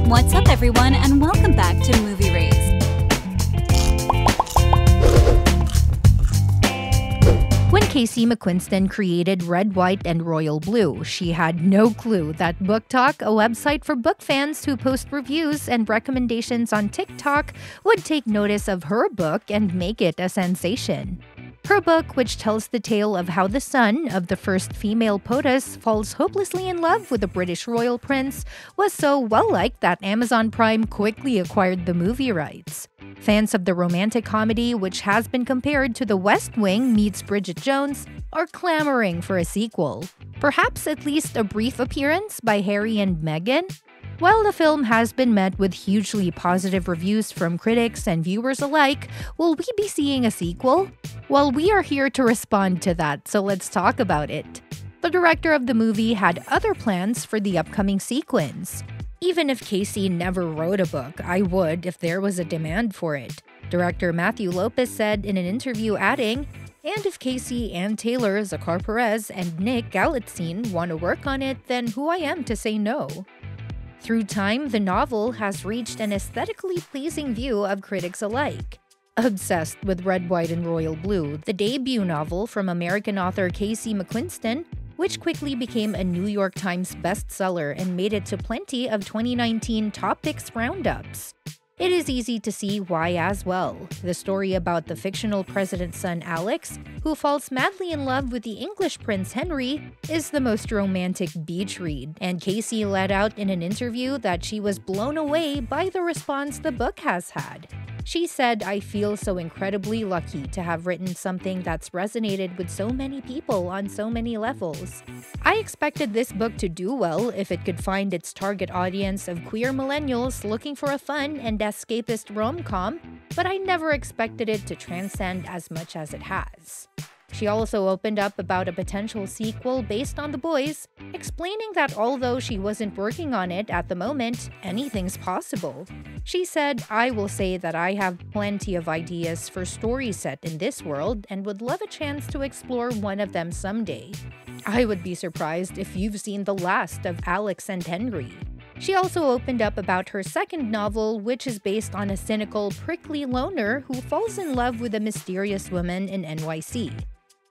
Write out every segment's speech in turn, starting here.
What's up, everyone, and welcome back to Movie Raised. When Casey McQuiston created Red, White, and Royal Blue, she had no clue that Book Talk, a website for book fans who post reviews and recommendations on TikTok, would take notice of her book and make it a sensation. Her book, which tells the tale of how the son of the first female POTUS falls hopelessly in love with a British royal prince, was so well-liked that Amazon Prime quickly acquired the movie rights. Fans of the romantic comedy, which has been compared to The West Wing meets Bridget Jones, are clamoring for a sequel. Perhaps at least a brief appearance by Harry and Meghan? While the film has been met with hugely positive reviews from critics and viewers alike, will we be seeing a sequel? Well, we are here to respond to that, so let's talk about it. The director of the movie had other plans for the upcoming sequence. Even if Casey never wrote a book, I would if there was a demand for it. Director Matthew Lopez said in an interview, adding, "And if Casey and Taylor, Zakhar Perez, and Nick Galitzine want to work on it, then who I am to say no?" Through time, the novel has reached an aesthetically pleasing view of critics alike. Obsessed with Red, White, and Royal Blue, the debut novel from American author Casey McQuiston, which quickly became a New York Times bestseller and made it to plenty of 2019 top picks roundups. It is easy to see why as well. The story about the fictional president's son Alex, who falls madly in love with the English Prince Henry, is the most romantic beach read, and Casey let out in an interview that she was blown away by the response the book has had. She said, "I feel so incredibly lucky to have written something that's resonated with so many people on so many levels. I expected this book to do well if it could find its target audience of queer millennials looking for a fun and escapist rom-com, but I never expected it to transcend as much as it has." She also opened up about a potential sequel based on The Boys, explaining that although she wasn't working on it at the moment, anything's possible. She said, "I will say that I have plenty of ideas for stories set in this world and would love a chance to explore one of them someday. I would be surprised if you've seen the last of Alex and Henry." She also opened up about her second novel, which is based on a cynical, prickly loner who falls in love with a mysterious woman in NYC.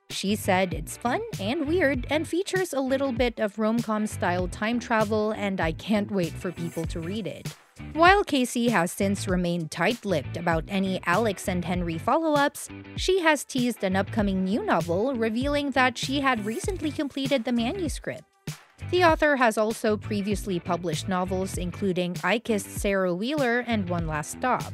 She said it's fun and weird and features a little bit of rom-com style time travel, and I can't wait for people to read it. While Casey has since remained tight-lipped about any Alex and Henry follow-ups, she has teased an upcoming new novel, revealing that she had recently completed the manuscript. The author has also previously published novels including I Kissed Sarah Wheeler and One Last Stop.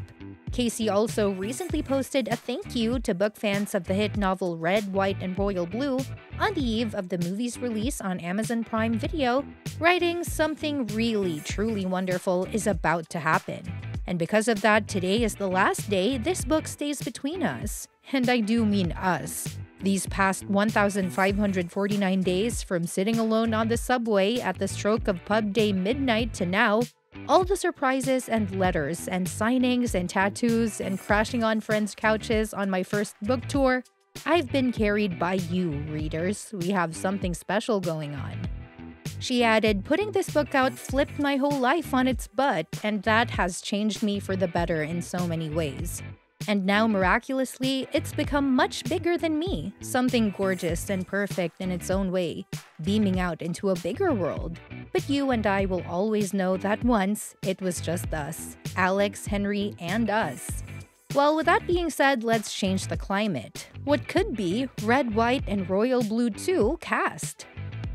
Casey also recently posted a thank you to book fans of the hit novel Red, White, and Royal Blue on the eve of the movie's release on Amazon Prime Video, writing, "Something really, truly wonderful is about to happen. And because of that, today is the last day this book stays between us." And I do mean us. These past 1,549 days, from sitting alone on the subway at the stroke of pub day midnight to now, all the surprises and letters and signings and tattoos and crashing on friends' couches on my first book tour, I've been carried by you, readers. We have something special going on. She added, "Putting this book out flipped my whole life on its butt, and that has changed me for the better in so many ways. And now, miraculously, it's become much bigger than me, something gorgeous and perfect in its own way, beaming out into a bigger world. But you and I will always know that once, it was just us, Alex, Henry, and us." Well, with that being said, let's change the climate. What could be Red, White, and Royal Blue 2 cast?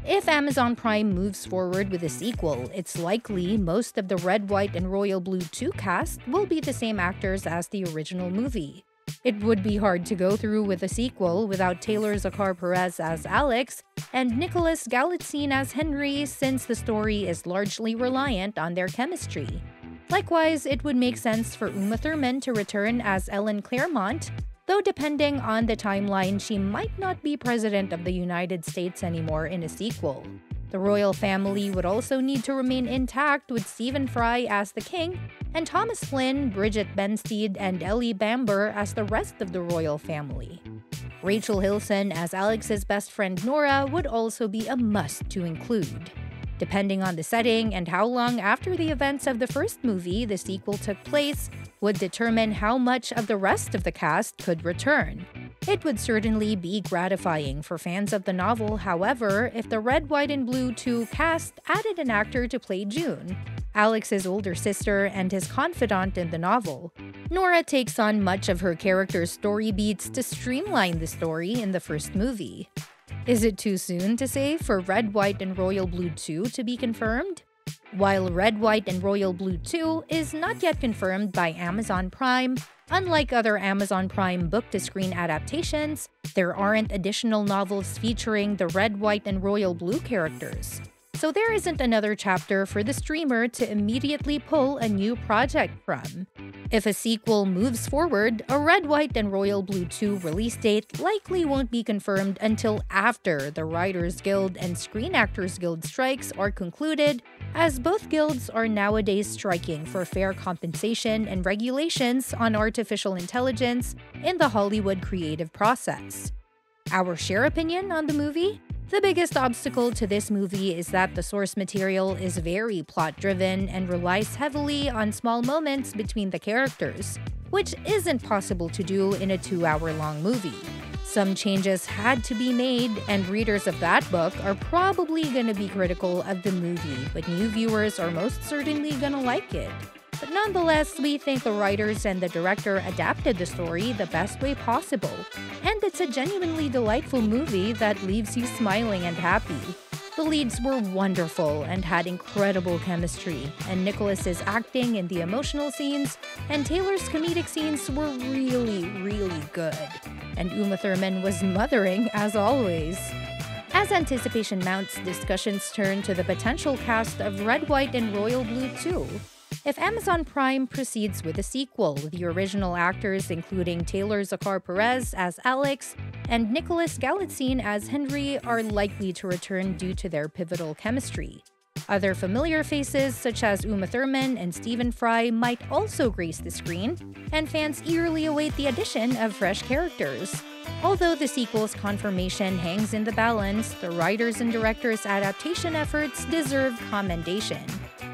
If Amazon Prime moves forward with a sequel, it's likely most of the Red, White, and Royal Blue 2 cast will be the same actors as the original movie. It would be hard to go through with a sequel without Taylor Zakhar Perez as Alex and Nicholas Galitzine as Henry, since the story is largely reliant on their chemistry. Likewise, it would make sense for Uma Thurman to return as Ellen Claremont, though depending on the timeline, she might not be President of the United States anymore in a sequel. The royal family would also need to remain intact, with Stephen Fry as the king, and Thomas Flynn, Bridget Benstead, and Ellie Bamber as the rest of the royal family. Rachel Hilson as Alex's best friend Nora would also be a must to include. Depending on the setting and how long after the events of the first movie the sequel took place would determine how much of the rest of the cast could return. It would certainly be gratifying for fans of the novel, however, if the Red, White, and Blue 2 cast added an actor to play June, Alex's older sister and his confidant in the novel. Nora takes on much of her character's story beats to streamline the story in the first movie. Is it too soon to say for Red, White, and Royal Blue 2 to be confirmed? While Red, White, and Royal Blue 2 is not yet confirmed by Amazon Prime, unlike other Amazon Prime book-to-screen adaptations, there aren't additional novels featuring the Red, White, and Royal Blue characters. So there isn't another chapter for the streamer to immediately pull a new project from. If a sequel moves forward, a Red, White, and Royal Blue 2 release date likely won't be confirmed until after the Writers Guild and Screen Actors Guild strikes are concluded, as both guilds are nowadays striking for fair compensation and regulations on artificial intelligence in the Hollywood creative process. Our share opinion on the movie? The biggest obstacle to this movie is that the source material is very plot-driven and relies heavily on small moments between the characters, which isn't possible to do in a 2-hour-long movie. Some changes had to be made, and readers of that book are probably gonna be critical of the movie, but new viewers are most certainly gonna like it. But nonetheless, we think the writers and the director adapted the story the best way possible, and it's a genuinely delightful movie that leaves you smiling and happy. The leads were wonderful and had incredible chemistry, and Nicholas's acting in the emotional scenes and Taylor's comedic scenes were really good. And Uma Thurman was mothering as always. As anticipation mounts, discussions turn to the potential cast of Red, White, and Royal Blue 2. If Amazon Prime proceeds with a sequel, the original actors including Taylor Zakhar Perez as Alex and Nicholas Galitzine as Henry are likely to return due to their pivotal chemistry. Other familiar faces such as Uma Thurman and Stephen Fry might also grace the screen, and fans eagerly await the addition of fresh characters. Although the sequel's confirmation hangs in the balance, the writers' and directors' adaptation efforts deserve commendation.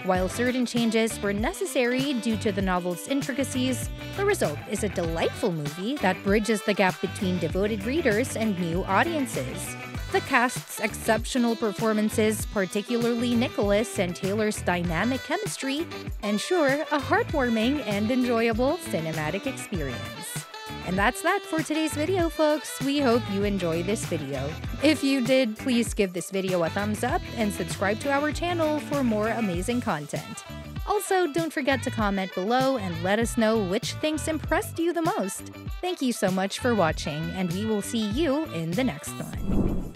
While certain changes were necessary due to the novel's intricacies, the result is a delightful movie that bridges the gap between devoted readers and new audiences. The cast's exceptional performances, particularly Nicholas and Taylor's dynamic chemistry, ensure a heartwarming and enjoyable cinematic experience. And that's that for today's video, folks. We hope you enjoyed this video. If you did, please give this video a thumbs up and subscribe to our channel for more amazing content. Also, don't forget to comment below and let us know which things impressed you the most. Thank you so much for watching, and we will see you in the next one.